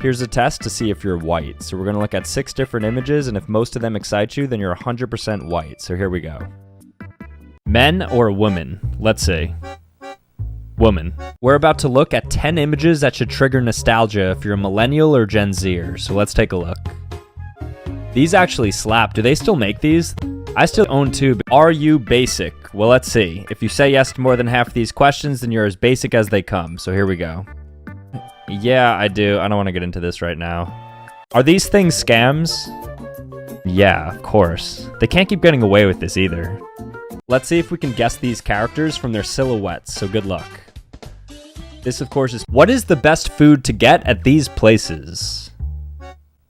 Here's a test to see if you're white. So we're going to look at 6 different images, and if most of them excite you, then you're 100% white. So here we go. Men or women? Let's see. Woman. We're about to look at 10 images that should trigger nostalgia if you're a millennial or Gen Zer. So let's take a look. These actually slap. Do they still make these? I still own 2. But are you basic? Well, let's see. If you say yes to more than half of these questions, then you're as basic as they come. So here we go. Yeah, I do. I don't want to get into this right now. Are these things scams? Yeah, of course. They can't keep getting away with this either. Let's see if we can guess these characters from their silhouettes, so good luck. This, of course, is what is the best food to get at these places?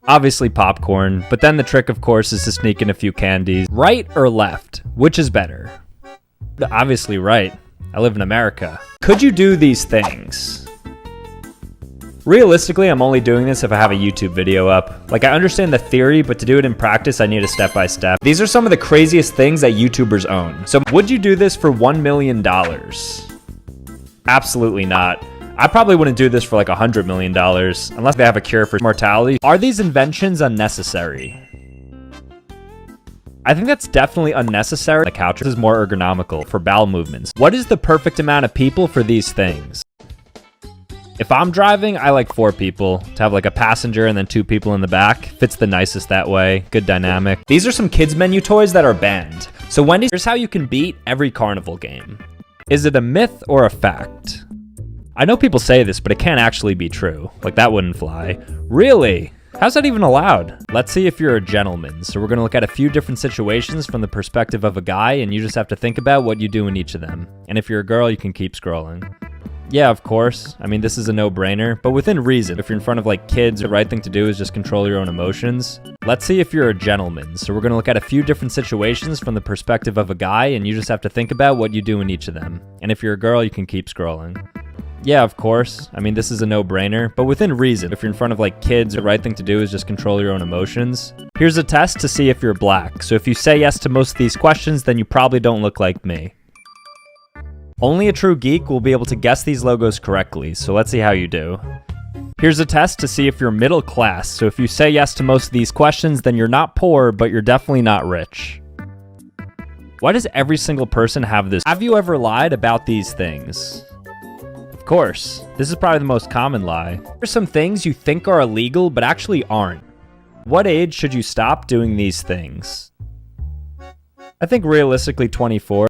Obviously popcorn, but then the trick, of course, is to sneak in a few candies. Right or left? Which is better? Obviously right. I live in America. Could you do these things? Realistically, I'm only doing this if I have a YouTube video up. Like, I understand the theory, but to do it in practice, I need a step-by-step. These are some of the craziest things that YouTubers own. So would you do this for $1 million? Absolutely not. I probably wouldn't do this for like $100 million, unless they have a cure for mortality. Are these inventions unnecessary? I think that's definitely unnecessary. The couch is more ergonomical for bowel movements. What is the perfect amount of people for these things? If I'm driving, I like 4 people to have like a passenger and then 2 people in the back. Fits the nicest that way. Good dynamic. These are some kids menu toys that are banned. So Wendy's, here's how you can beat every carnival game. Is it a myth or a fact? I know people say this, but it can't actually be true. Like, that wouldn't fly. Really? How's that even allowed? Let's see if you're a gentleman. So we're gonna look at a few different situations from the perspective of a guy, and you just have to think about what you do in each of them. And if you're a girl, you can keep scrolling. Yeah, of course. I mean, this is a no-brainer, but within reason. If you're in front of like kids, the right thing to do is just control your own emotions. Let's see if you're a gentleman. So we're gonna look at a few different situations from the perspective of a guy, and you just have to think about what you do in each of them. And if you're a girl, you can keep scrolling. Yeah, of course. I mean, this is a no-brainer, but within reason. If you're in front of like kids, the right thing to do is just control your own emotions. Here's a test to see if you're black. So if you say yes to most of these questions, then you probably don't look like me. Only a true geek will be able to guess these logos correctly, so let's see how you do. Here's a test to see if you're middle class. So if you say yes to most of these questions, then you're not poor, but you're definitely not rich. Why does every single person have this? Have you ever lied about these things? Of course. This is probably the most common lie. There are some things you think are illegal, but actually aren't. What age should you stop doing these things? I think realistically 24.